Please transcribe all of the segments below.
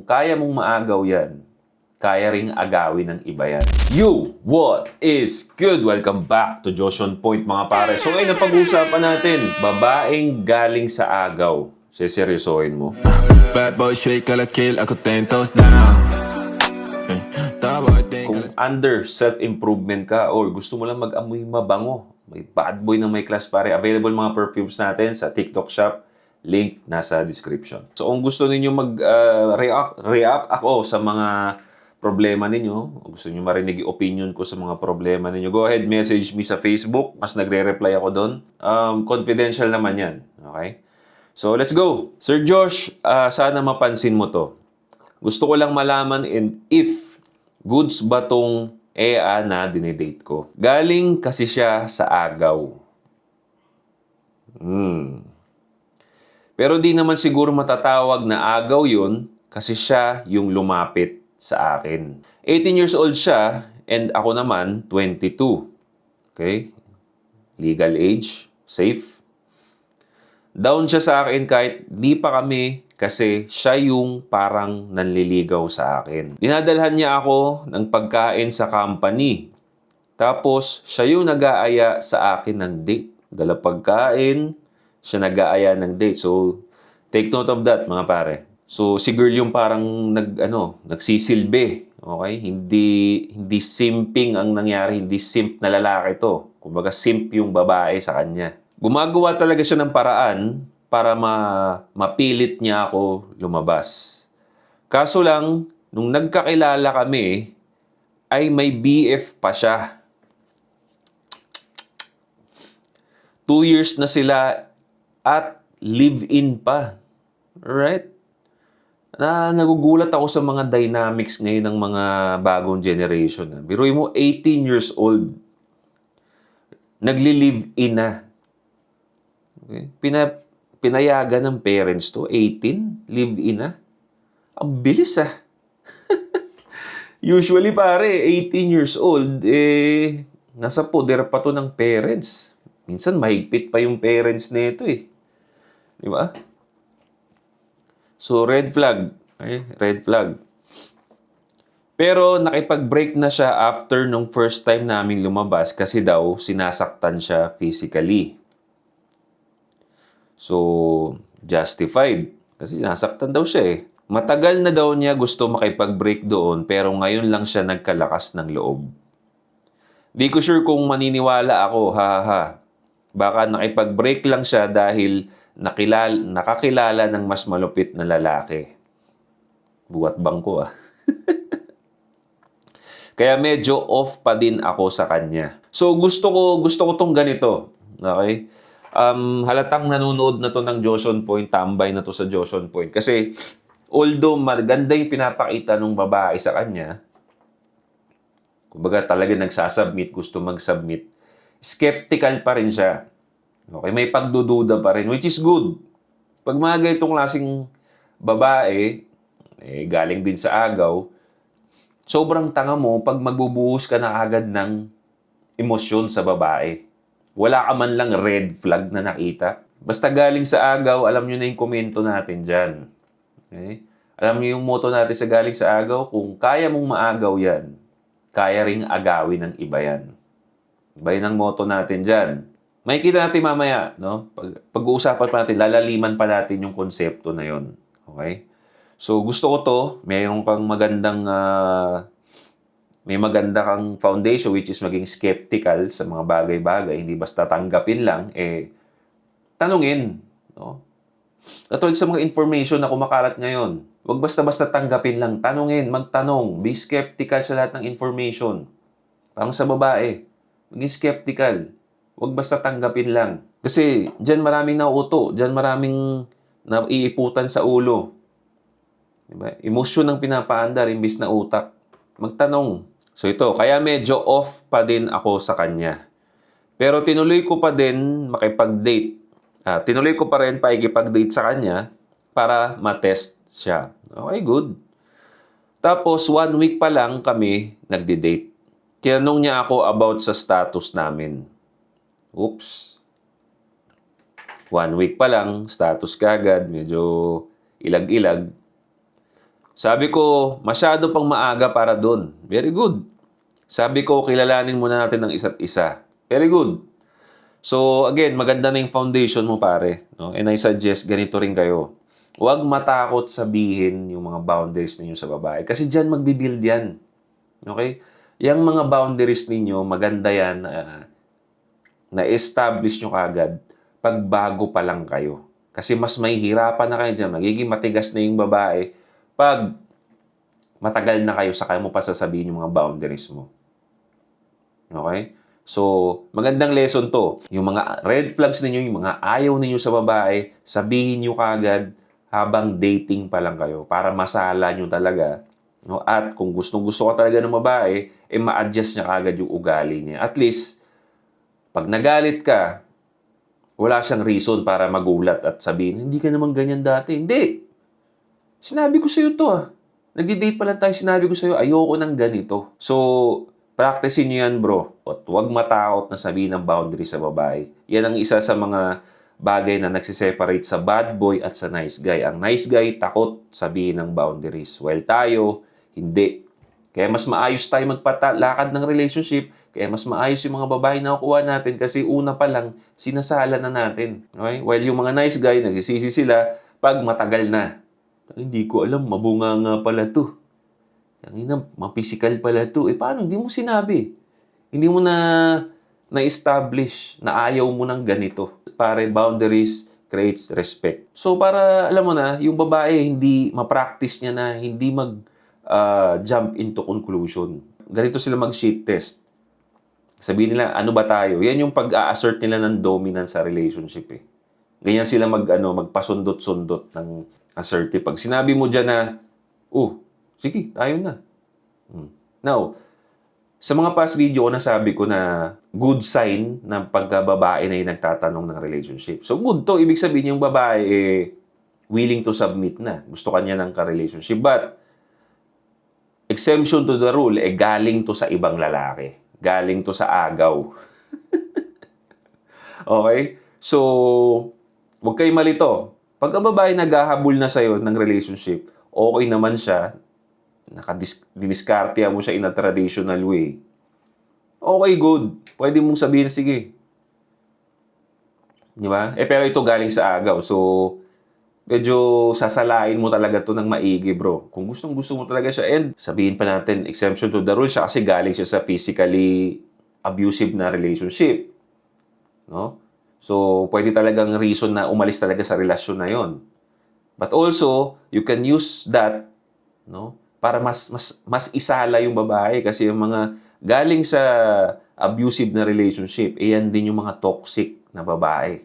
kung kaya mong maagaw yan, kaya ring agawin ng iba yan. You, what is good? Welcome back to Josh on Point, mga pare. So ngayon ang pag-uusapan natin, babaeng galing sa agaw. Seseryosohin mo? Bad boy shake a la kill, ako 10 toes down. Kung under self-improvement ka or gusto mo lang mag-amoy mabango, may bad boy na may class, pare. Available mga perfumes natin sa TikTok shop. Link nasa description. So kung gusto ninyo mag-react ako sa mga problema ninyo, gusto niyo marinig yung opinion ko sa mga problema ninyo, go ahead, message me sa Facebook. Mas nagre-reply ako doon. Confidential naman yan. Okay? So let's go. Sir Josh, sana mapansin mo to. Gusto ko lang malaman if goods ba tong EA na dinedate ko. Galing kasi siya sa agaw. Pero di naman siguro matatawag na agaw yun kasi siya yung lumapit sa akin. 18 years old siya and ako naman 22. Okay? Legal age, safe. Down siya sa akin kahit di pa kami kasi siya yung parang nanliligaw sa akin. Dinadalhan niya ako ng pagkain sa company. Tapos, siya yung nag-aaya sa akin ng date. Dala pagkain, siya nag-aaya ng date. So, take note of that, mga pare. So, si girl yung parang nagsisilbi. Okay? Hindi simping ang nangyari. Hindi simp na lalaki to. Kumbaga, simp yung babae sa kanya. Gumagawa talaga siya ng paraan para mapilit niya ako lumabas. Kaso lang, nung nagkakilala kami, ay may BF pa siya. 2 years na sila at live-in pa. Alright? Nagugulat ako sa mga dynamics ngayon ng mga bagong generation. Biruin mo, 18 years old. Nagli-live-in na. Okay? Pinayagan ng parents to, 18, live-in na. Ang bilis Usually pare, 18 years old, nasa poder pa to ng parents. Minsan mahigpit pa yung parents nito Di ba? So red flag. Okay? Red flag. Pero nakipag-break na siya after nung first time naming lumabas kasi daw sinasaktan siya physically. So, justified. Kasi nasaktan daw siya Matagal na daw niya gusto makipag-break doon pero ngayon lang siya nagkalakas ng loob. Di ko sure kung maniniwala ako, Baka nakipag-break lang siya dahil nakakilala ng mas malupit na lalaki. Buwat bangko Kaya medyo off pa din ako sa kanya. So gusto ko tong ganito. Okay? Halatang nanonood na to ng Josh on Point, tambay na to sa Josh on Point. Kasi, although maganda yung pinapakita ng babae sa kanya, kumbaga talaga nagsasubmit, gusto mag-submit, skeptical pa rin siya. Okay? May pagdududa pa rin, which is good. Pag mga ganitong klaseng babae, galing din sa agaw, sobrang tanga mo pag magbubuhos ka na agad ng emosyon sa babae. Wala ka man lang red flag na nakita. Basta galing sa agaw, alam nyo na yung komento natin dyan. Okay? Alam nyo yung motto natin sa galing sa agaw, kung kaya mong maagaw yan, kaya ring agawin ng iba yan. Iba yun ang motto natin dyan. May kita natin mamaya, no? Pag-uusapan pa natin, lalaliman pa natin yung konsepto na yon. Okay? So, gusto ko to, mayroon kang may maganda kang foundation which is maging skeptical sa mga bagay-bagay, hindi basta tanggapin lang, tanungin. No? Katulad sa mga information na kumakalat ngayon, huwag basta-basta tanggapin lang, tanungin, magtanong, be skeptical sa lahat ng information. Parang sa babae, maging skeptical, huwag basta tanggapin lang. Kasi dyan maraming nauuto, dyan maraming naiiputan sa ulo. Diba? Emosyon ang pinapaandar imbis na utak. Magtanong. So ito, kaya medyo off pa din ako sa kanya. Pero tinuloy ko pa din makipag-date. Tinuloy ko pa rin pakikipag-date sa kanya para matest siya. Okay, good. Tapos 1 week pa lang kami nagdi-date. Tinanong niya ako about sa status namin. Oops. 1 week pa lang, status kagad, medyo ilag-ilag. Sabi ko, masyado pang maaga para doon. Very good. Sabi ko, kilalanin muna natin ang isa't isa. Very good. So, again, maganda na yung foundation mo, pare. No? And I suggest, ganito rin kayo. Huwag matakot sabihin yung mga boundaries ninyo sa babae. Kasi dyan magbibuild yan. Okay? Yung mga boundaries ninyo, maganda yan na-establish nyo kagad pag bago pa lang kayo. Kasi mas may hirapan na kayo dyan. Magiging matigas na yung babae pag matagal na kayo sa kaya mo pa sasabihin yung mga boundaries mo. Okay? So, magandang lesson to. Yung mga red flags ninyo, yung mga ayaw ninyo sa babae, sabihin nyo kagad habang dating pa lang kayo para masala nyo talaga. No? At kung gustong-gusto ka talaga ng babae, ma-adjust niya kagad yung ugali niya. At least, pag nagalit ka, wala siyang reason para magulat at sabihin, hindi ka naman ganyan dati. Hindi! Sinabi ko sa'yo to Nagdi-date pa lang tayo, sinabi ko sa'yo, ayoko ng ganito. So, practicein nyo yan, bro. At huwag matakot na sabihin ng boundary sa babae. Yan ang isa sa mga bagay na nagsiseparate sa bad boy at sa nice guy. Ang nice guy, takot sabihin ng boundaries. While tayo, hindi. Kaya mas maayos tayo magpalakad ng relationship. Kaya mas maayos yung mga babae na kukuha natin kasi una pa lang, sinasala na natin. Okay? While yung mga nice guy, nagsisisi sila pag matagal na. Hindi ko alam, mabunga nga pala to. Mapisikal pala to. Paano? Hindi mo sinabi. Hindi mo na-establish na ayaw mo ng ganito. Pare, boundaries creates respect. So, para, alam mo na, yung babae, hindi ma-practice niya na, hindi jump into conclusion. Ganito sila mag-shit test. Sabihin nila, ano ba tayo? Yan yung pag-a-assert nila ng dominance sa relationship Ganyan sila magpasundot-sundot ng assertive. Pag sinabi mo dyan na, sige, tayo na. Now, sa mga past video ko nasabi ko na good sign na pagkababae na yung nagtatanong ng relationship. So, good to. Ibig sabihin yung babae willing to submit na. Gusto kanya ng ka-relationship. But, exemption to the rule, galing to sa ibang lalaki. Galing to sa agaw. Okay? So, huwag kayo malito. Pag ang babae naghahabol na sa'yo ng relationship, okay naman siya, diniskartehan mo siya in a traditional way. Okay, good. Pwede mong sabihin, sige. Di ba? Pero ito galing sa agaw. So, medyo sasalain mo talaga to ng maigi, bro. Kung gustong-gusto mo talaga siya, and sabihin pa natin, exemption to the rule siya kasi galing siya sa physically abusive na relationship. No? So, pwede talagang reason na umalis talaga sa relasyon na yon. But also, you can use that, no, para mas isala yung babae kasi yung mga galing sa abusive na relationship, yan din yung mga toxic na babae.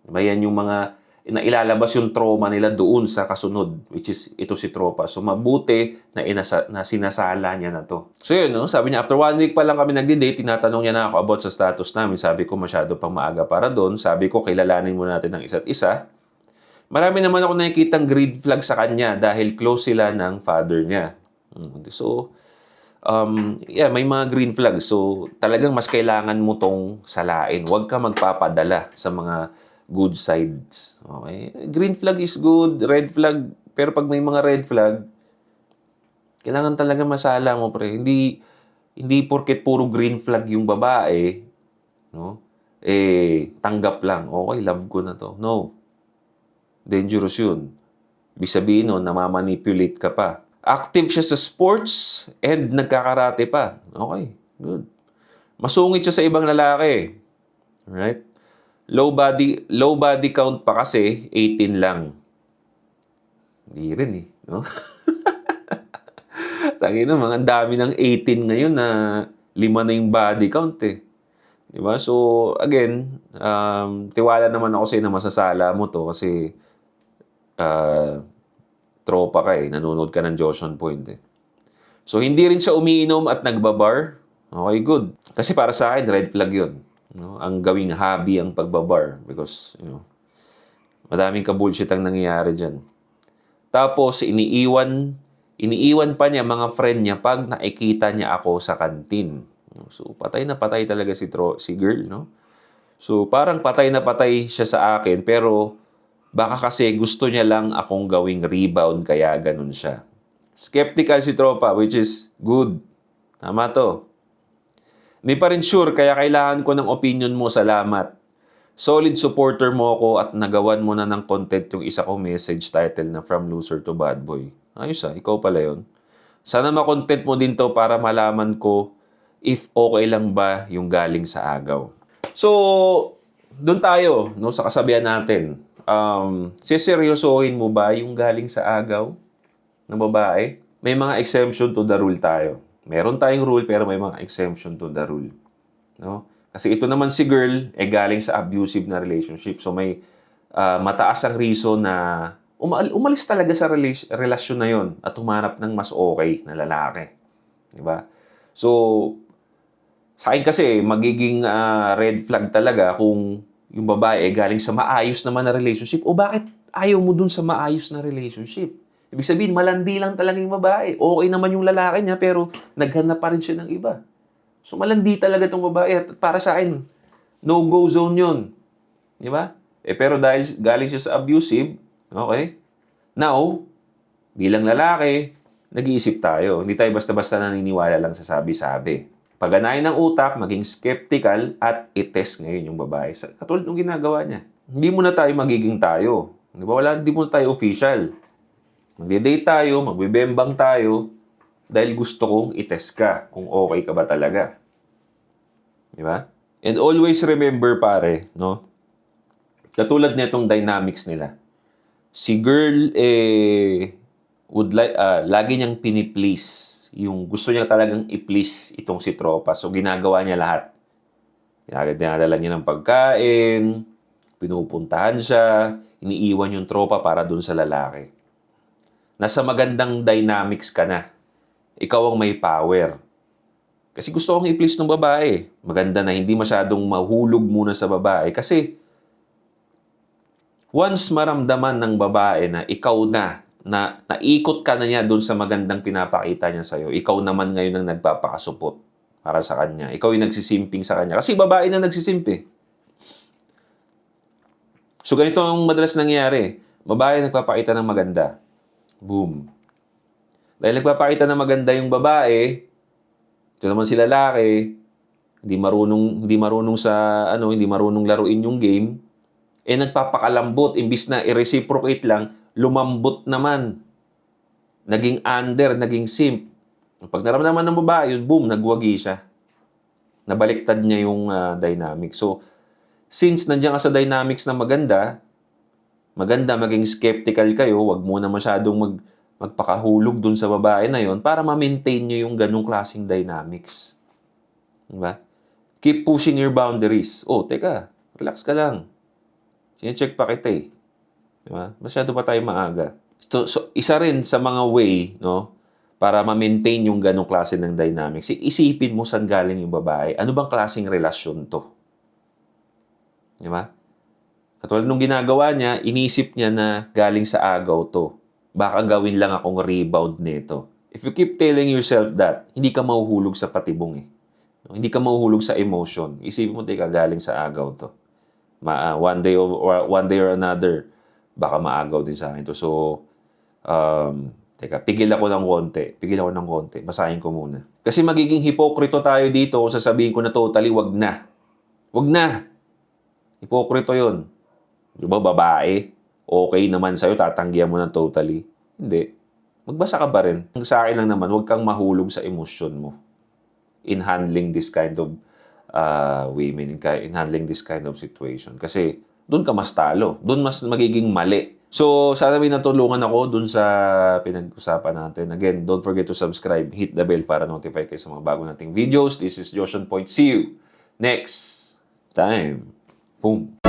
Diba? Yan yung mga na ilalabas yung trauma nila doon sa kasunod, which is ito si tropa. So, mabuti na sinasala niya na to. So, yun, no? Sabi niya, after 1 week pa lang kami nagdi-date, tinatanong niya na ako about sa status namin. Sabi ko, masyado pang maaga para doon. Sabi ko, kilalanin muna natin ang isa't isa. Marami naman ako nakikitang green flag sa kanya dahil close sila ng father niya. So, may mga green flags. So, talagang mas kailangan mo tong salain. Huwag ka magpapadala sa mga good sides. Okay? Green flag is good, red flag, pero pag may mga red flag, kailangan talaga masala mo, pre. Hindi porket puro green flag yung babae, no? Tanggap lang. Okay, love ko na to. No. Dangerous yun. Ibig sabihin nun, namamanipulate ka pa. Active siya sa sports and nagkakarate pa. Okay, good. Masungit siya sa ibang lalaki. Right? Low body count pa kasi, 18 lang. Hindi rin no? Tangina, mga dami ng 18 ngayon na 5 na yung body count Diba? So, again, tiwala naman ako sa'yo na masasala mo to kasi tropa ka nanonood ka ng Joshon Point So, hindi rin siya umiinom at nagbabar. Okay, good. Kasi para sa akin, red flag yun. No? Ang gawing hobby ang pagbabar because, madaming ka-bullshit ang nangyayari dyan. Tapos, iniiwan pa niya mga friend niya pag nakikita niya ako sa kantin. So, patay na patay talaga si girl, no? So, parang patay na patay siya sa akin pero Baka kasi gusto niya lang akong gawing rebound kaya ganun siya. Skeptical si tropa, which is good. Tama to. Di pa rin sure, kaya kailangan ko ng opinion mo. Salamat. Solid supporter mo ako at nagawan mo na ng content yung isa kong message title na From Loser to Bad Boy. Ayos ikaw pala yon. Sana ma-content mo din to para malaman ko if okay lang ba yung galing sa agaw. So, doon tayo no, sa kasabihan natin. Seseryosohin mo ba yung galing sa agaw ng babae? May mga exemption to the rule tayo. Meron tayong rule pero may mga exemption to the rule. No? Kasi ito naman si girl, galing sa abusive na relationship. So may mataas ang reason na umalis talaga sa relasyon na yon at humanap ng mas okay na lalaki. Diba? So, sa akin kasi, magiging red flag talaga kung yung babae galing sa maayos naman na relationship. O bakit ayaw mo dun sa maayos na relationship? Ibig sabihin, malandi lang talaga yung babae. Okay naman yung lalaki niya, pero naghanap pa rin siya ng iba. So, malandi talaga itong babae. At para sa akin, no-go zone yun. Di ba? Pero dahil galing siya sa abusive, okay? Now, bilang lalaki, nag-iisip tayo. Hindi tayo basta-basta naniniwala lang sa sabi-sabi. Pagganahin ng utak, maging skeptical, at i-test ngayon yung babae. Katulad ng ginagawa niya. Hindi muna tayo magiging tayo. Di ba? Hindi muna tayo official. Magde-date tayo, magbibembang tayo, dahil gusto kong i-test ka kung okay ka ba talaga. Di ba? And always remember, pare, no? Katulad nitong dynamics nila. Si girl, lagi niyang piniplease. Yung gusto niya talagang i-please itong si tropa. So, ginagawa niya lahat. Dinadala niya ng pagkain, pinupuntahan siya, iniiwan yung tropa para dun sa lalaki. Nasa magandang dynamics ka na. Ikaw ang may power. Kasi gusto kong i-please ng babae. Maganda na hindi masyadong mahulog muna sa babae. Kasi once maramdaman ng babae na ikaw na naikot ka na niya doon sa magandang pinapakita niya sa'yo, ikaw naman ngayon ang nagpapakasupot para sa kanya. Ikaw yung nagsisimping sa kanya. Kasi babae na nagsisimpi. So ganito ang madalas nangyayari. Babae nagpapakita ng maganda. Boom. Dahil nagpapakita ng maganda yung babae, ito naman si lalaki, hindi marunong laruin yung game, nagpapakalambot, imbis na i-reciprocate lang, lumambot naman. Naging under, naging simp. Pag naramdaman ng babae, yun, boom, nagwagi siya. Nabaliktad niya yung dynamic. So, since nandiyan ka sa dynamics na maganda, maging skeptical kayo, wag muna masyadong magpakahulog dun sa babae na yon para ma-maintain nyo yung ganung klaseng dynamics. Diba? Keep pushing your boundaries. Oh, teka, relax ka lang. Sine-check pa kita eh. Diba? Masyado pa tayo maaga. So, isa rin sa mga way, no, para ma-maintain yung ganung klase ng dynamics, isipin mo saan galing yung babae. Ano bang klaseng relasyon to? Diba? Katulad nung ginagawa niya, inisip niya na galing sa agaw to. Baka gawin lang akong rebound nito. If you keep telling yourself that, hindi ka mahuhulog sa patibong eh. Hindi ka mahuhulog sa emotion. Isipin mo, teka, galing sa agaw to. One day or another, baka maagaw din sa akin to. So, teka, pigil ako ng konti. Basahin ko muna. Kasi magiging hipokrito tayo dito kung sasabihin ko na totally, wag na. Wag na! Hipokrito yun. Di ba, babae? Okay naman sa'yo, tatanggihan mo ng totally. Hindi. Magbasa ka pa rin. Sa akin lang naman, huwag kang mahulog sa emosyon mo in handling this kind of women, in handling this kind of situation. Kasi doon ka mas talo. Doon mas magiging mali. So, sana may natulungan ako doon sa pinag-usapan natin. Again, don't forget to subscribe, hit the bell para notify kayo sa mga bago nating videos. This is Josh on Point. See you next time. Boom.